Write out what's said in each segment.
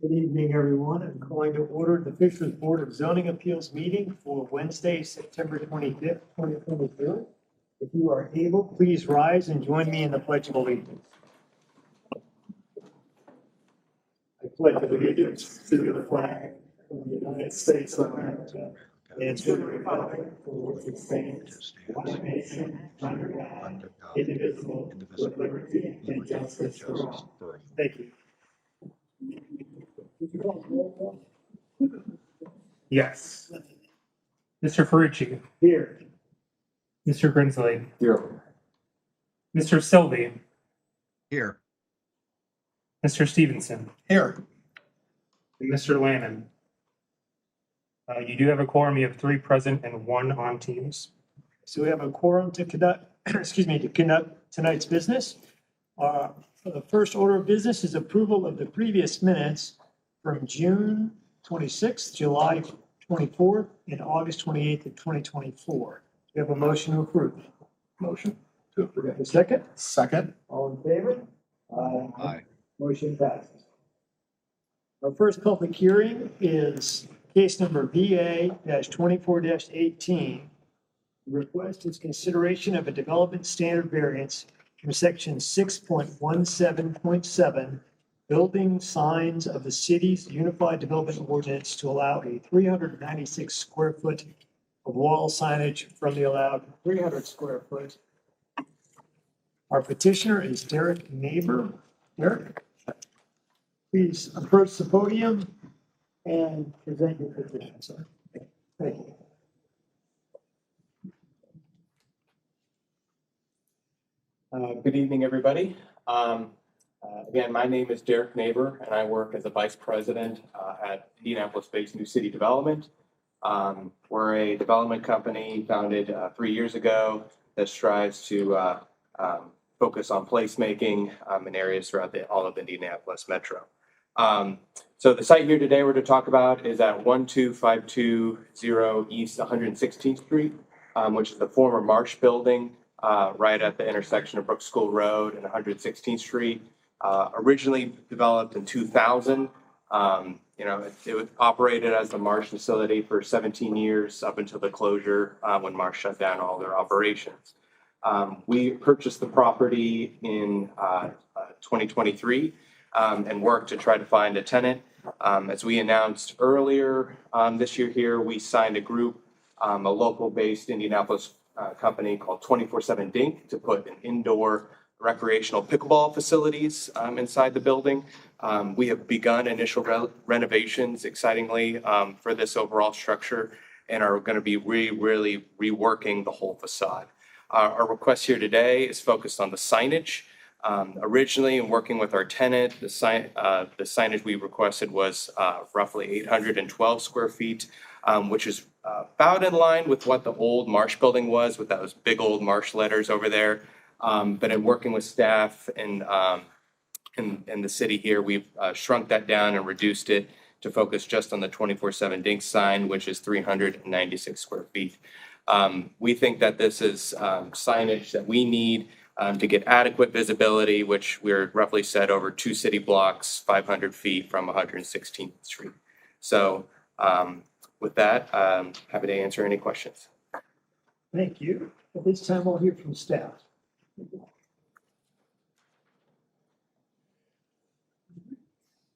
Good evening, everyone. I'm calling to order the Fishers Board of Zoning Appeals meeting for Wednesday, September 25th, 2024. If you are able, please rise and join me in the Pledge of Allegiance. I pledge allegiance to the flag of the United States of America and to the republic for which it stands, one nation, under God, indivisible, with liberty and justice for all. Thank you. Yes. Mr. Ferrucci, Here. Mr. Grinsley, Here. Mr. Sylvie, Here. Mr. Stevenson, Here. and Mr. Lannon. You do have a quorum. You have 3 present and 1 on Teams. So we have a quorum to conduct, to conduct tonight's business. The first order of business is approval of the previous minutes from June 26th, July 24th, and August 28th of 2024. We have a motion to approve. Motion. To approve. A second? Second. All in favor? Aye. Motion passes. Our first public hearing is case number VA-24-18. The request is consideration of a development standard variance from section 6.17.7, building signs of the city's Unified Development Ordinance to allow a 396 square foot of wall signage from the allowed 300 square foot. Our petitioner is Derek Neighbor. Derek, please approach the podium and present your petition, sir. Thank you. Good evening, everybody. Again, my name is Derek Neighbor, and I work as a vice president at Indianapolis-based New City Development. We're a development company founded 3 years ago that strives to focus on placemaking in areas throughout all of Indianapolis Metro. So the site here today we're to talk about is at 12520 East 116th Street, which is the former Marsh Building, right at the intersection of Brooks School Road and 116th Street. Originally developed in 2000. It was operated as the Marsh facility for 17 years up until the closure when Marsh shut down all their operations. We purchased the property in 2023 and worked to try to find a tenant. As we announced earlier this year here, we signed a group, a local-based Indianapolis company called 24/7 Dink to put an indoor recreational pickleball facilities inside the building. We have begun initial renovations, excitingly, for this overall structure and are going to be really reworking the whole facade. Our request here today is focused on the signage. Originally, in working with our tenant, the signage we requested was roughly 812 square feet, which is about in line with what the old Marsh building was, with those big old Marsh letters over there. But in working with staff and in the city here, we've shrunk that down and reduced it to focus just on the 24/7 Dink sign, which is 396 square feet. We think that this is signage that we need to get adequate visibility, which we're roughly set over 2 city blocks, 500 feet from 116th Street. So with that, happy to answer any questions. Thank you. At this time, we'll hear from staff.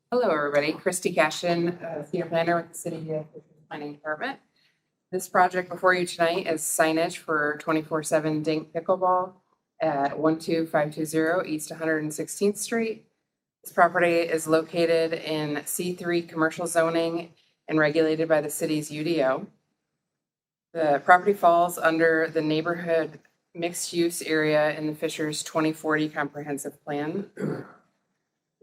Hello, everybody. Christy Cashin, senior planner with the City of Planning Department. This project before you tonight is signage for 24/7 Dink Pickleball at 12520 East 116th Street. This property is located in C3 commercial zoning and regulated by the city's UDO. The property falls under the neighborhood mixed-use area in the Fishers 2040 comprehensive plan.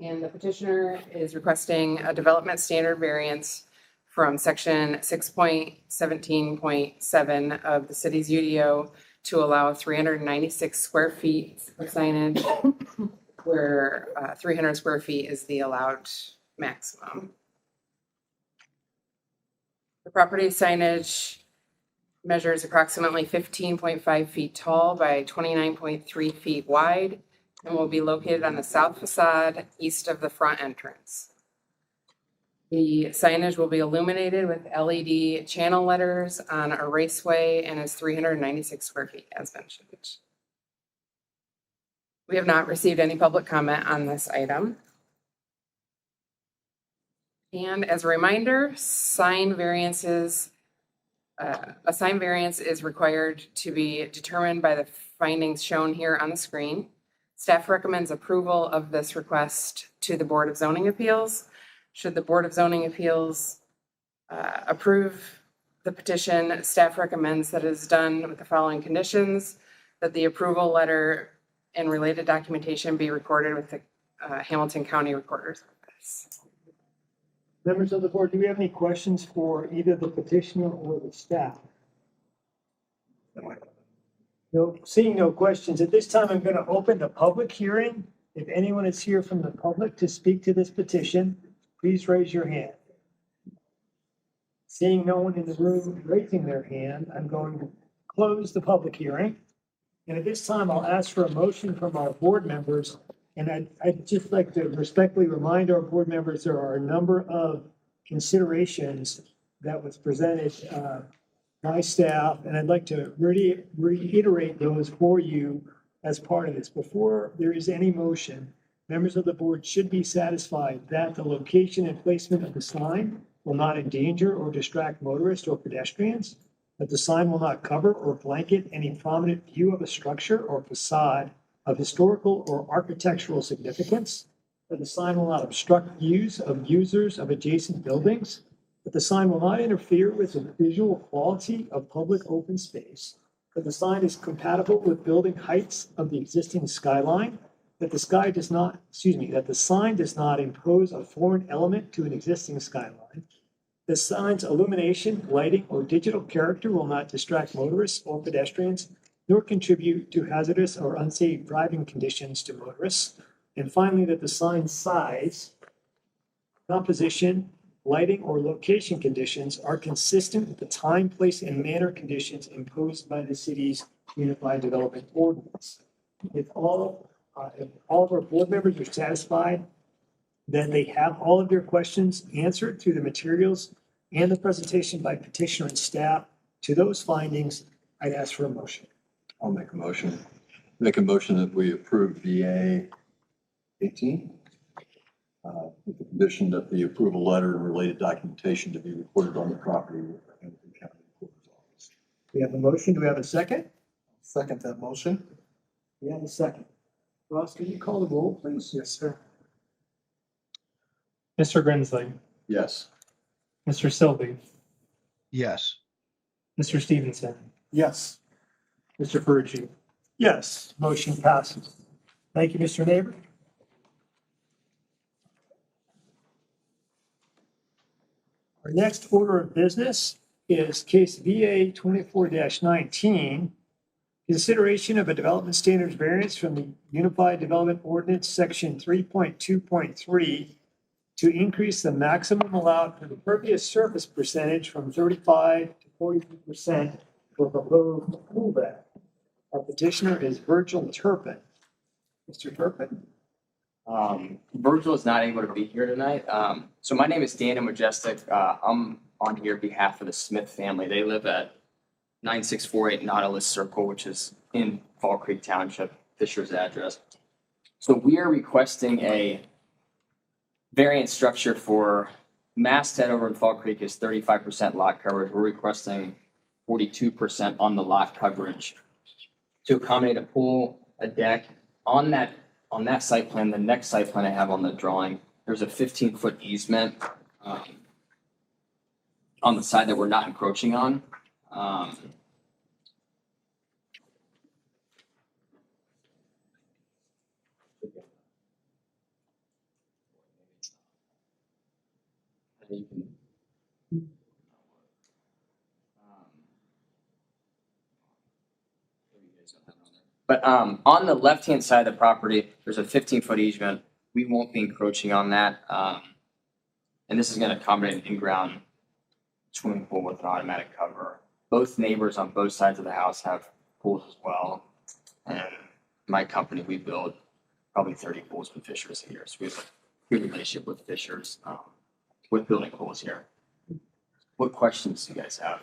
And the petitioner is requesting a development standard variance from section 6.17.7 of the city's UDO to allow 396 square feet of signage, where 300 square feet is the allowed maximum. The property signage measures approximately 15.5 feet tall by 29.3 feet wide and will be located on the south facade east of the front entrance. The signage will be illuminated with LED channel letters on a raceway and is 396 square feet as mentioned. We have not received any public comment on this item. And as a reminder, a sign variance is required to be determined by the findings shown here on the screen. Staff recommends approval of this request to the Board of Zoning Appeals. Should the Board of Zoning Appeals approve the petition, staff recommends that it is done with the following conditions: that the approval letter and related documentation be recorded with the Hamilton County Recorder's Office. Members of the board, do we have any questions for either the petitioner or the staff? No, seeing no questions, at this time, I'm going to open the public hearing. If anyone is here from the public to speak to this petition, please raise your hand. Seeing no one in the room raising their hand, I'm going to close the public hearing. And at this time, I'll ask for a motion from our board members. And I'd just like to respectfully remind our board members, there are a number of considerations that was presented by staff, and I'd like to reiterate those for you as part of this. Before there is any motion, members of the board should be satisfied that the location and placement of the sign will not endanger or distract motorists or pedestrians, that the sign will not cover or blanket any prominent view of a structure or facade of historical or architectural significance, that the sign will not obstruct views of users of adjacent buildings, that the sign will not interfere with the visual quality of public open space, that the sign is compatible with building heights of the existing skyline, that the sign does not impose a foreign element to an existing skyline. The sign's illumination, lighting, or digital character will not distract motorists or pedestrians, nor contribute to hazardous or unsafe driving conditions to motorists. And finally, that the sign's size, composition, lighting, or location conditions are consistent with the time, place, and manner conditions imposed by the city's Unified Development Ordinance. If all of our board members are satisfied that they have all of their questions answered through the materials and the presentation by petitioner and staff to those findings, I'd ask for a motion. I'll make a motion. Make a motion that we approve VA 18. With the condition that the approval letter and related documentation to be recorded on the property with the Hamilton County Recorder's Office. We have a motion. Do we have a second? Second that motion. We have a second. Ross, can you call the roll, please? Yes, sir. Mr. Grinsley, Yes. Mr. Sylvie, Yes. Mr. Stevenson, Yes. Mr. Ferrucci. Yes, motion passes. Thank you, Mr. Neighbor. Our next order of business is case VA 24-19, consideration of a development standards variance from the Unified Development Ordinance, section 3.2.3, to increase the maximum allowed for the impervious surface percentage from 35 to 42% for proposed pool deck. Our petitioner is Virgil Turpin. Mr. Turpin? Virgil is not able to be here tonight. So my name is Dan Majestic. I'm on here on behalf of the Smith family. They live at 9648 Nautilus Circle, which is in Fall Creek Township, Fisher's address. So we are requesting a variant structure for masthead over in Fall Creek is 35% lot coverage. We're requesting 42% on the lot coverage to accommodate a pool, a deck. On that site plan, the next site plan I have on the drawing, there's a 15-foot easement on the side that we're not encroaching on. But on the left-hand side of the property, there's a 15-foot easement. We won't be encroaching on that. And this is going to accommodate an in-ground swimming pool with an automatic cover. Both neighbors on both sides of the house have pools as well. And my company, we build probably 30 pools with Fishers a year. So we have a good relationship with Fishers. with building pools here. What questions do you guys have?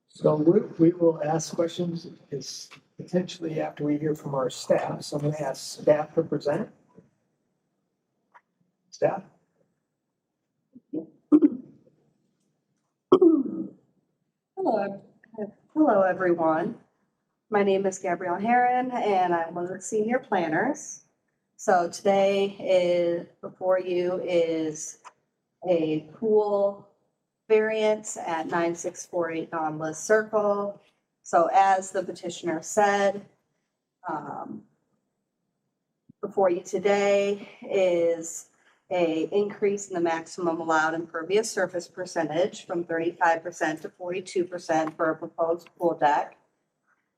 So we will ask questions is potentially after we hear from our staff. So I'm going to ask staff to present. Staff? Hello, hello everyone. My name is Gabrielle Heron and I'm one of the senior planners. So today is before you is a pool variance at 9648 Nautilus Circle. So as the petitioner said, before you today is a increase in the maximum allowed impervious surface percentage from 35% to 42% for a proposed pool deck.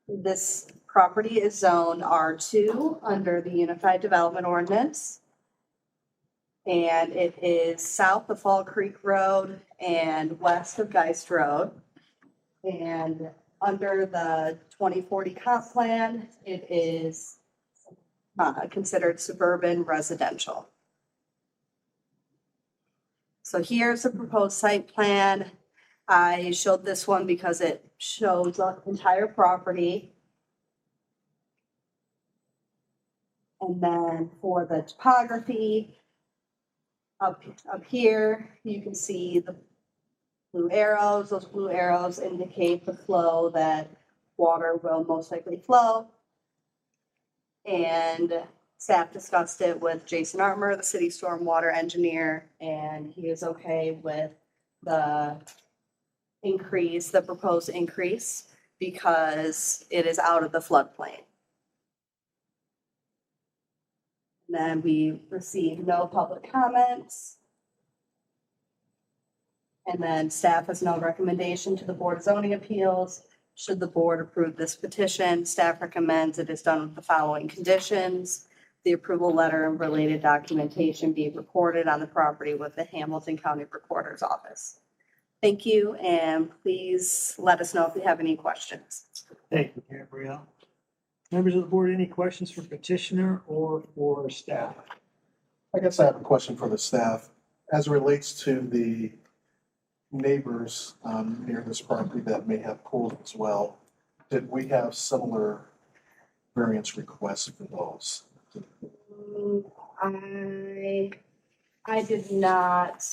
This property is zoned R2 under the Unified Development Ordinance. And it is south of Fall Creek Road and west of Geist Road. And under the 2040 comp plan, it is considered suburban residential. So here's the proposed site plan. I showed this one because it shows the entire property. And then for the topography, up here, you can see the blue arrows. Those blue arrows indicate the flow that water will most likely flow. And staff discussed it with Jason Armour, the city stormwater engineer, and he is okay with the increase, the proposed increase, because it is out of the floodplain. Then we received no public comments. And then staff has no recommendation to the Board of Zoning Appeals. Should the board approve this petition, staff recommends it is done with the following conditions. The approval letter and related documentation be recorded on the property with the Hamilton County Recorder's Office. Thank you, and please let us know if you have any questions. Thank you, Gabrielle. Members of the board, any questions for petitioner or for staff? I guess I have a question for the staff. As it relates to the neighbors near this property that may have pools as well, did we have similar variance requests for those? I did not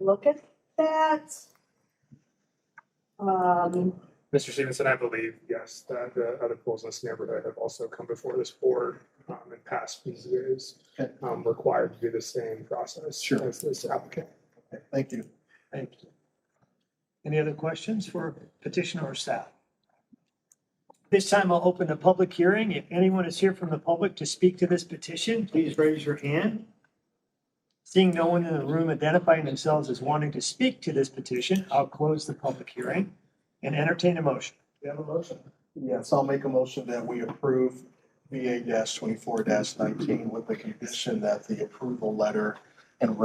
look at that. Mr. Stevenson, I believe, yes, that the other pools in this neighborhood have also come before this board and past BZAs, required to do the same process Sure. as this applicant. Okay, thank you. Thank you. Any other questions for petitioner or staff? This time I'll open the public hearing. If anyone is here from the public to speak to this petition, please raise your hand. Seeing no one in the room identifying themselves as wanting to speak to this petition, I'll close the public hearing and entertain a motion. Do you have a motion? Yes, I'll make a motion that we approve VA-24-19 with the condition that the approval letter and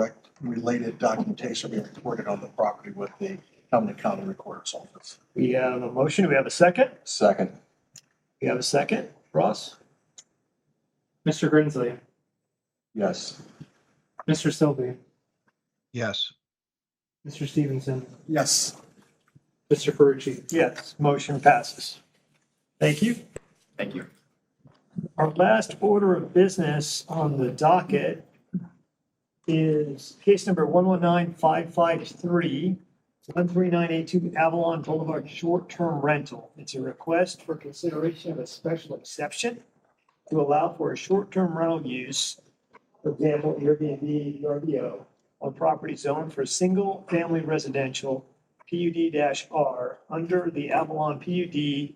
related documentation be recorded on the property with the Hamilton County Recorder's Office. We have a motion. Do we have a second? Second. We have a second. Ross? Mr. Grinsley, Yes. Mr. Sylvie, yes, Mr. Stevenson, Yes. Mr. Ferrucci. Yes, motion passes. Thank you. Thank you. Our last order of business on the docket is case number 119553, 13982 Avalon Boulevard short-term rental. It's a request for consideration of a special exception to allow for a short-term rental use, for example, Airbnb, VRBO, on property zoned for single-family residential PUD-R under the Avalon PUD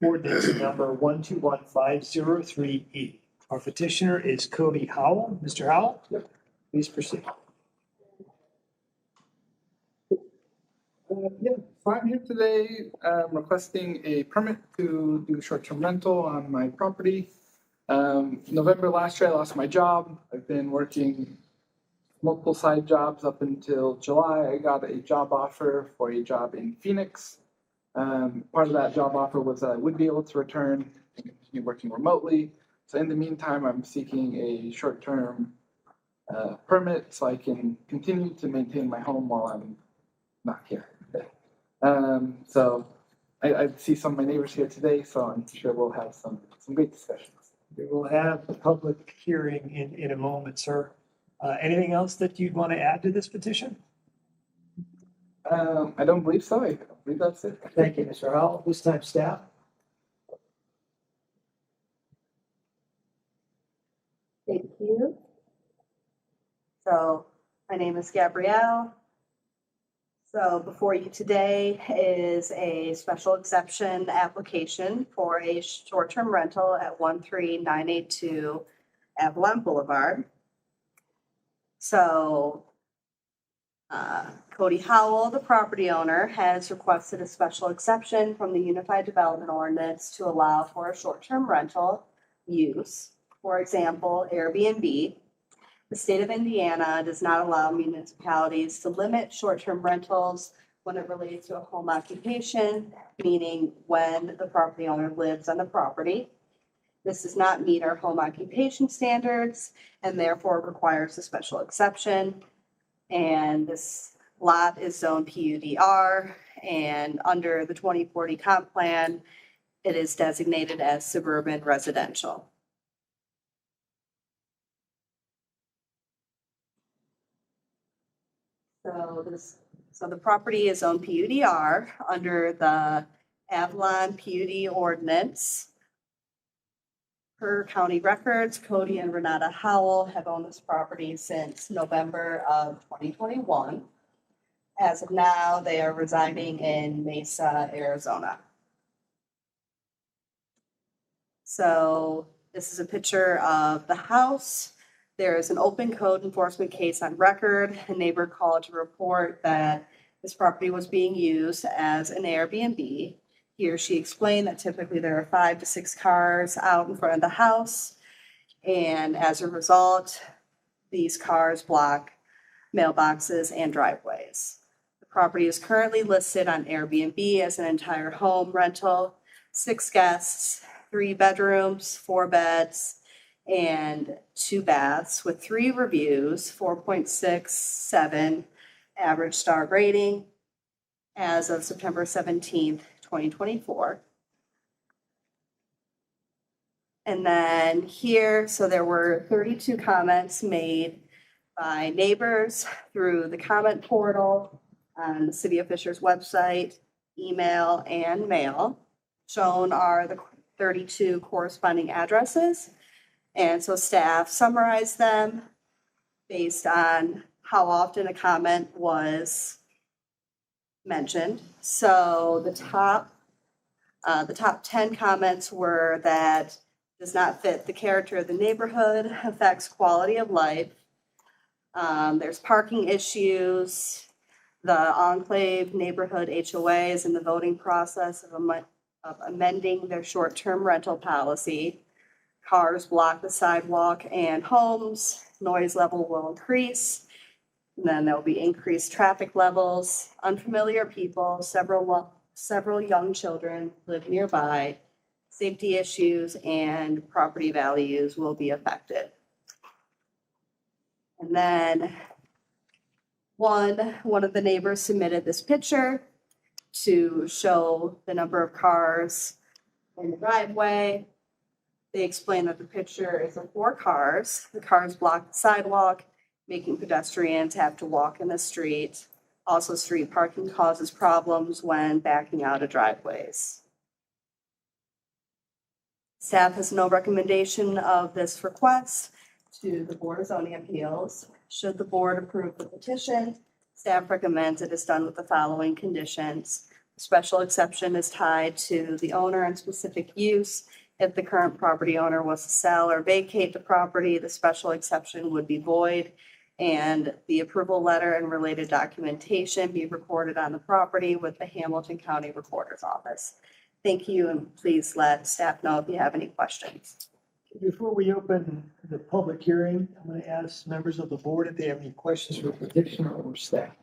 ordinance number 121503E. Our petitioner is Cody Howell. Mr. Howell? Yep. Please proceed. So I'm here today requesting a permit to do short-term rental on my property. November last year, I lost my job. I've been working multiple side jobs up until July. I got a job offer for a job in Phoenix. Part of that job offer was that I would be able to return and continue working remotely. So in the meantime, I'm seeking a short-term permit so I can continue to maintain my home while I'm not here. So I see some of my neighbors here today, so I'm sure we'll have some great discussions. We will have the public hearing in a moment, sir. Anything else that you'd want to add to this petition? I don't believe so. I believe that's it. Thank you, Mr. Howell. This time, staff. Thank you. So my name is Gabrielle. So before you today is a special exception application for a short-term rental at 13982 Avalon Boulevard. So Cody Howell, the property owner, has requested a special exception from the Unified Development Ordinance to allow for a short-term rental use. For example, Airbnb. The state of Indiana does not allow municipalities to limit short-term rentals when it relates to a home occupation, meaning when the property owner lives on the property. This does not meet our home occupation standards and therefore requires a special exception. And this lot is zoned PUDR, and under the 2040 comp plan, it is designated as suburban residential. So the property is on PUDR under the Avalon PUD ordinance. Per county records, Cody and Renata Howell have owned this property since November of 2021. As of now, they are residing in Mesa, Arizona. So this is a picture of the house. There is an open code enforcement case on record. A neighbor called to report that this property was being used as an Airbnb. He or she explained that typically there are 5 to 6 cars out in front of the house. And as a result, these cars block mailboxes and driveways. The property is currently listed on Airbnb as an entire home rental, 6 guests, 3 bedrooms, 4 beds, and 2 baths with 3 reviews, 4.67 average star rating as of September 17th, 2024. And then here, so there were 32 comments made by neighbors through the comment portal on the City of Fisher's website, email, and mail. Shown are the 32 corresponding addresses. And so staff summarized them based on how often a comment was mentioned. So the top 10 comments were that does not fit the character of the neighborhood, affects quality of life. There's parking issues. The Enclave neighborhood HOA is in the voting process of amending their short-term rental policy. Cars block the sidewalk and homes. Noise level will increase. And then there'll be increased traffic levels. Unfamiliar people, several young children live nearby. Safety issues and property values will be affected. And then one of the neighbors submitted this picture to show the number of cars in the driveway. They explained that the picture is of 4 cars. The cars block the sidewalk, making pedestrians have to walk in the street. Also, street parking causes problems when backing out of driveways. Staff has no recommendation of this request to the Board of Zoning Appeals. Should the board approve the petition, staff recommends it is done with the following conditions. Special exception is tied to the owner and specific use. If the current property owner was to sell or vacate the property, the special exception would be void, and the approval letter and related documentation be recorded on the property with the Hamilton County Recorder's Office. Thank you, and please let staff know if you have any questions. Before we open the public hearing, I'm going to ask members of the board if they have any questions for the petitioner or staff.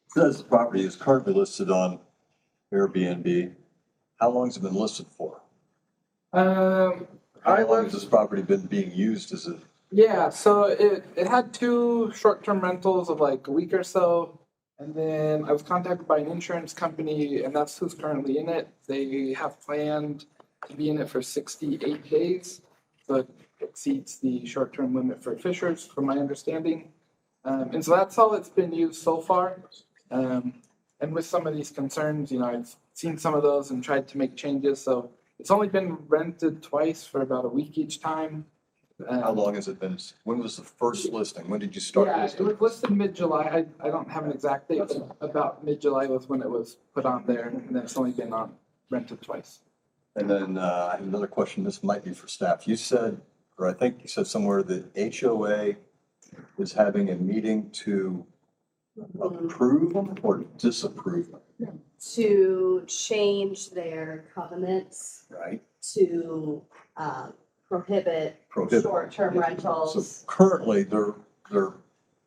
Says the property is currently listed on Airbnb. How long has it been listed for? How I long live- has this property been being used as a, Yeah, so it had 2 short-term rentals of like a week or so. And then I was contacted by an insurance company and that's who's currently in it. They have planned to be in it for 68 days. So it exceeds the short-term limit for fishers, from my understanding. And so that's all it's been used so far. And with some of these concerns, I've seen some of those and tried to make changes. So it's only been rented twice for about a week each time. how long has it been? When was the first listing? When did you start Yeah, it listing? was listed mid-July. I don't have an exact date, but about mid-July was when it was put on there, and then it's only been on rented twice. And then I have another question. This might be for staff. You said, or I think you said somewhere that HOA is having a meeting to approve them or disapprove them, To change their covenants right? to prohibit Prohibit. short-term So rentals. currently, their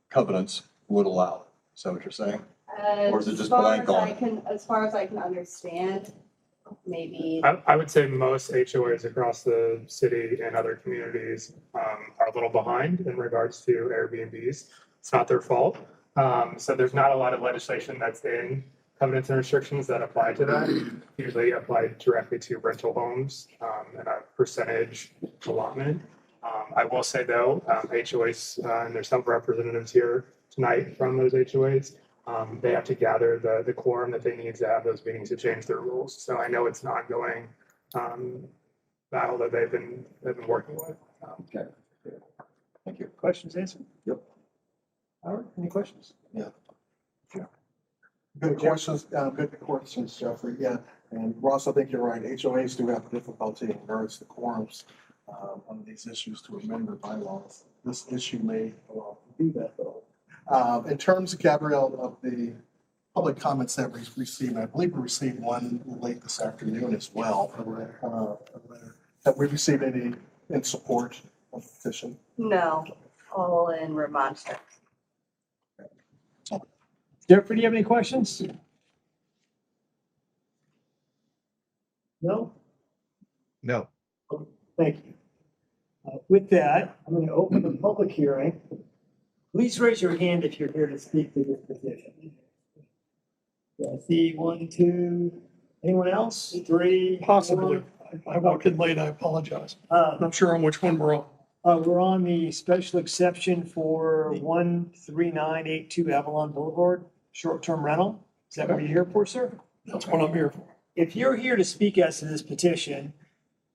covenants would allow it. Is that what you're saying? Or is it just blank on it? As far as I can understand, maybe. I would say most HOAs across the city and other communities are a little behind in regards to Airbnbs. It's not their fault. So there's not a lot of legislation that's in covenants and restrictions that apply to that. Usually apply directly to rental homes and a percentage allotment. I will say though, HOAs, and there's some representatives here tonight from those HOAs, they have to gather the quorum that they need to have those meetings to change their rules. So I know it's an ongoing battle that they've been working with. Okay. Thank you. Questions answered? Yep. Howard, any questions? Good questions, good questions, Jeffrey. Yeah, and Ross, I think you're right. HOAs do have difficulty in regards to quorums on these issues to amend their bylaws. This issue may allow to do that though. In terms, Gabrielle, of the public comments that we received, I believe we received one late this afternoon as well. Have we received any in support of the petition? No, all in remonstrance. Jeffrey, do you have any questions? No? No. Thank you. With that, I'm going to open the public hearing. Please raise your hand if you're here to speak to this petition. Yeah, I see 1, 2, anyone else? 3? Possibly. 4? I walked in late, I apologize. Uh, Not sure on which one we're on. We're on the special exception for 13982 Avalon Boulevard, short-term rental. Is that what you're here for, sir? That's what I'm here for. If you're here to speak as to this petition,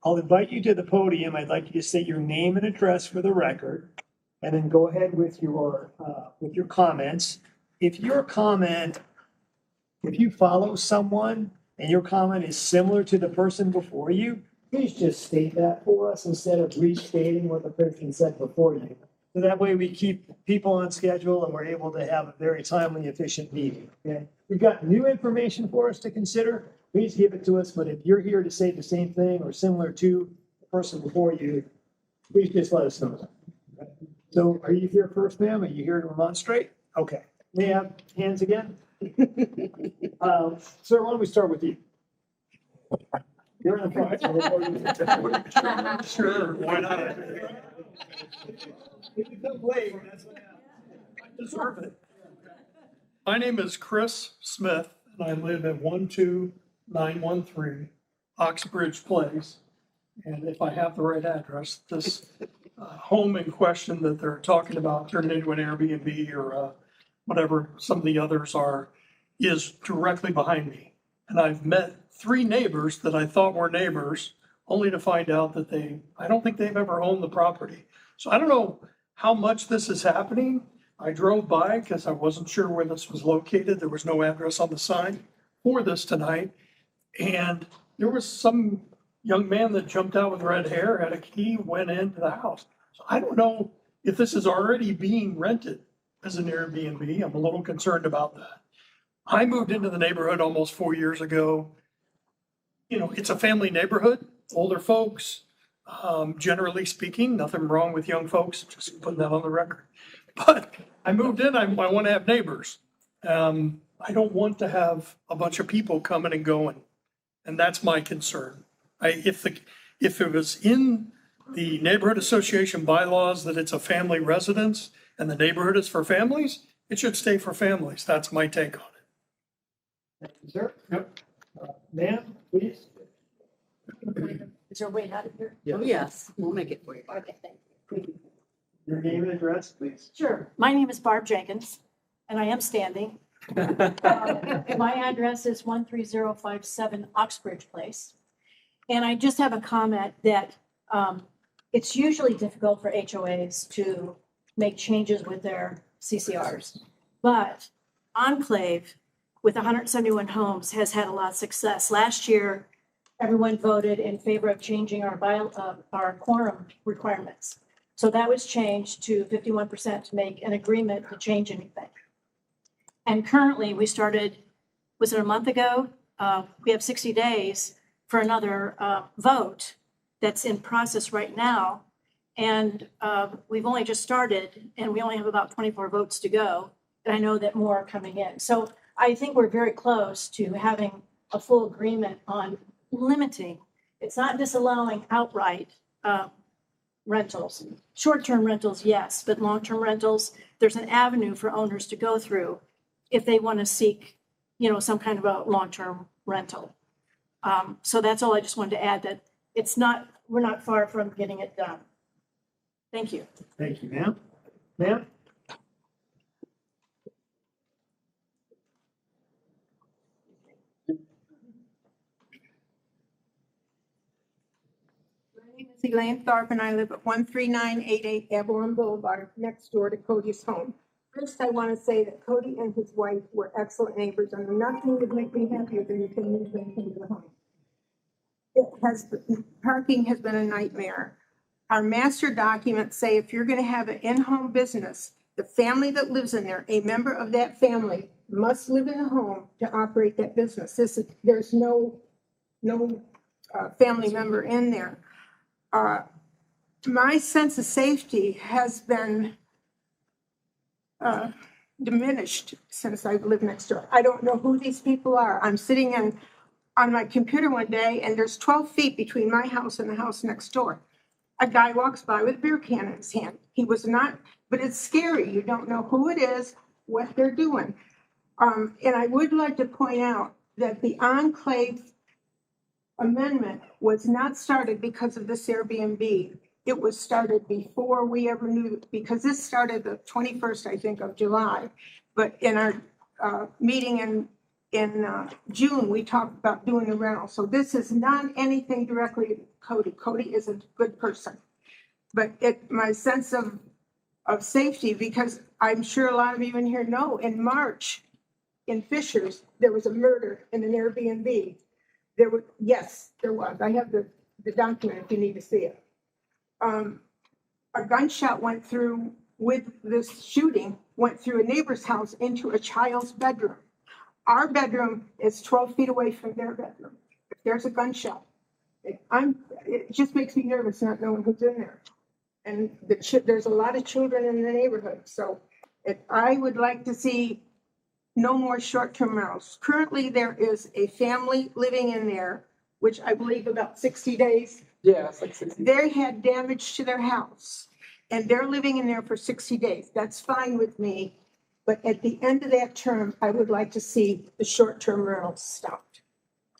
I'll invite you to the podium. I'd like you to state your name and address for the record, and then go ahead with your comments. If you follow someone and your comment is similar to the person before you, please just state that for us instead of restating what the person said before you. So that way we keep people on schedule and we're able to have a very timely, efficient meeting. Okay? We've got new information for us to consider. Please give it to us. But if you're here to say the same thing or similar to the person before you, please just let us know. So are you here first, ma'am? Are you here to remonstrate? Okay. May I have hands again? Sir, why don't we start with you? You're in the front. Sure, why not? If you come late, that's what happens. I deserve it. My name is Chris Smith, and I live at 12913 Oxbridge Place. And if I have the right address, this home in question that they're talking about turning into an Airbnb or whatever some of the others are, is directly behind me. And I've met 3 neighbors that I thought were neighbors, only to find out that I don't think they've ever owned the property. So I don't know how much this is happening. I drove by because I wasn't sure where this was located. There was no address on the sign for this tonight. And there was some young man that jumped out with red hair, had a key, went into the house. So I don't know if this is already being rented as an Airbnb. I'm a little concerned about that. I moved into the neighborhood almost 4 years ago. It's a family neighborhood, older folks, generally speaking, nothing wrong with young folks, just putting that on the record. But I moved in, I want to have neighbors. I don't want to have a bunch of people coming and going. And that's my concern. If it was in the neighborhood association bylaws that it's a family residence and the neighborhood is for families, it should stay for families. That's my take on it. Thank you, sir. Yep. Ma'am, please. Is there a way out of here? Yes. Oh, yes, we'll make it for you. Okay, thank you. Your name and address, please. Sure. My name is Barb Jenkins, and I am standing. My address is 13057 Oxbridge Place. And I just have a comment that it's usually difficult for HOAs to make changes with their CCRs. But Enclave, with 171 homes, has had a lot of success. Last year, everyone voted in favor of changing our quorum requirements. So that was changed to 51% to make an agreement to change anything. And currently, we started, was it a month ago? We have 60 days for another vote that's in process right now. And we've only just started, and we only have about 24 votes to go. And I know that more are coming in. So I think we're very close to having a full agreement on limiting. It's not disallowing outright rentals. Short-term rentals, yes, but long-term rentals, there's an avenue for owners to go through if they want to seek, some kind of a long-term rental. So that's all I just wanted to add, that we're not far from getting it done. Thank you. Thank you, ma'am. Ma'am? My name is Elaine Tharp, and I live at 13988 Avalon Boulevard, next door to Cody's home. First, I want to say that Cody and his wife were excellent neighbors, and nothing would make me happier than if they moved into the home. Parking has been a nightmare. Our master documents say if you're going to have an in-home business, the family that lives in there, a member of that family must live in the home to operate that business. There's no family member in there. My sense of safety has been diminished since I've lived next door. I don't know who these people are. I'm sitting on my computer one day, and there's 12 feet between my house and the house next door. A guy walks by with a beer can in his hand. He was not, but it's scary. You don't know who it is, what they're doing. And I would like to point out that the Enclave amendment was not started because of this Airbnb. It was started before we ever knew, because this started the 21st, I think, of July. But in our meeting in June, we talked about doing the rental. So this is not anything directly to Cody. Cody is a good person. But my sense of safety, because I'm sure a lot of you in here know, in March, in Fishers, there was a murder in an Airbnb. Yes, there was. I have the document if you need to see it. A gunshot went through with this shooting, went through a neighbor's house into a child's bedroom. Our bedroom is 12 feet away from their bedroom. If there's a gunshot, it just makes me nervous not knowing who's in there. And there's a lot of children in the neighborhood. So I would like to see no more short-term rentals. Currently, there is a family living in there, which I believe about 60 days. Yeah, it's like 60. They had damage to their house, and they're living in there for 60 days. That's fine with me. But at the end of that term, I would like to see the short-term rentals stopped.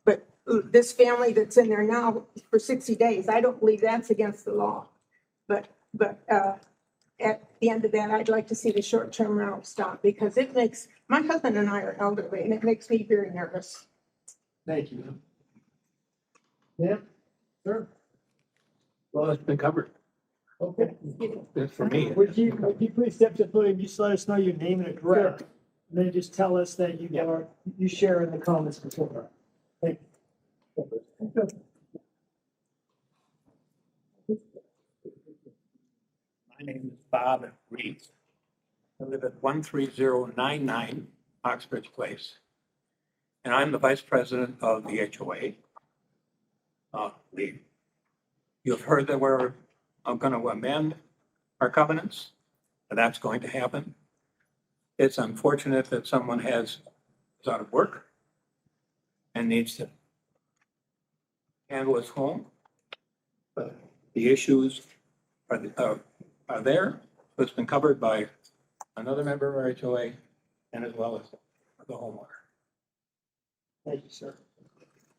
But this family that's in there now for 60 days, I don't believe that's against the law. But at the end of that, I'd like to see the short-term rental stop, because my husband and I are elderly, and it makes me very nervous. Thank you. Yeah, sure. Well, it's been covered. Okay. That's for me. Would you please step to the podium, just let us know your name and address? And then just tell us that you share in the comments before. Thank you. My name is Bob Reed. I live at 13099 Oxbridge Place. And I'm the vice president of the HOA. You've heard that we're going to amend our covenants, and that's going to happen. It's unfortunate that someone is out of work and needs to handle his home. But the issues are there. It's been covered by another member of our HOA and as well as the homeowner. Thank you, sir.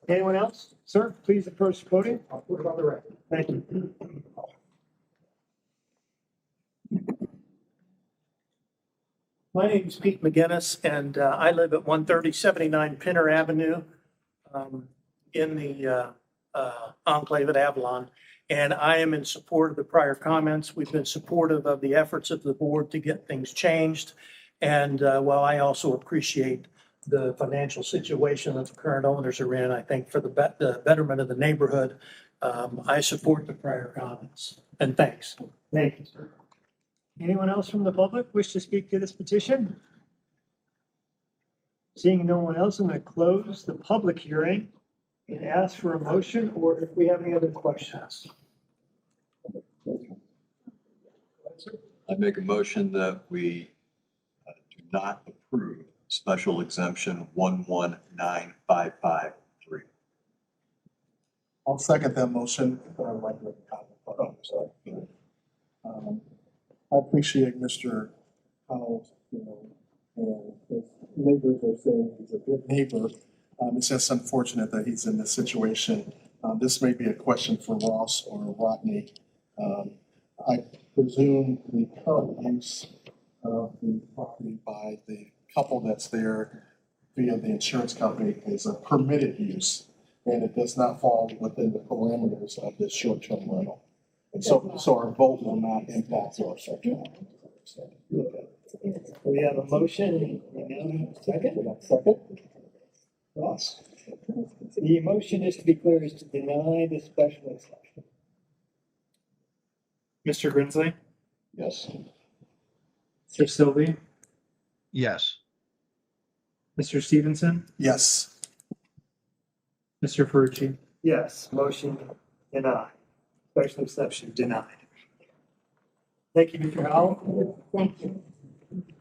Anyone else? Sir, please approach the podium. I'll put it on the record. Thank you. My name is Pete McGinnis, and I live at 13079 Pinner Avenue in the enclave at Avalon. And I am in support of the prior comments. We've been supportive of the efforts of the board to get things changed. And while I also appreciate the financial situation that the current owners are in, I think for the betterment of the neighborhood, I support the prior comments. And thanks. Thank you, sir. Anyone else from the public wish to speak to this petition? Seeing no one else, I'm going to close the public hearing and ask for a motion, or if we have any other questions. I make a motion that we do not approve special exemption 119553. I'll second that motion. I'd like to make a comment. Oh, sorry. I appreciate Mr. Howell, and his neighbors are saying he's a good neighbor. It's just unfortunate that he's in this situation. This may be a question for Ross or Rodney. I presume the current use of the property by the couple that's there via the insurance company is a permitted use, and it does not fall within the parameters of this short-term rental. And so our vote will not impact our short-term. We have a motion and a second. Second? Ross? The motion, is to be clear, is to deny the special exception. Mr. Grinsley, Yes. Mr. Sylvie, Yes. Mr. Stevenson, Yes. Mr. Ferrucci. Yes, motion denied. Special exception denied. Thank you, Mr. Howell. Thank you.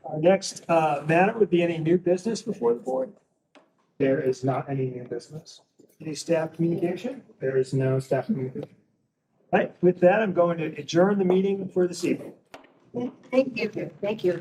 Our next matter would be any new business before the board. There is not any new business. Any staff communication? There is no staff communication. Right, with that, I'm going to adjourn the meeting for this evening. Thank you. Thank you.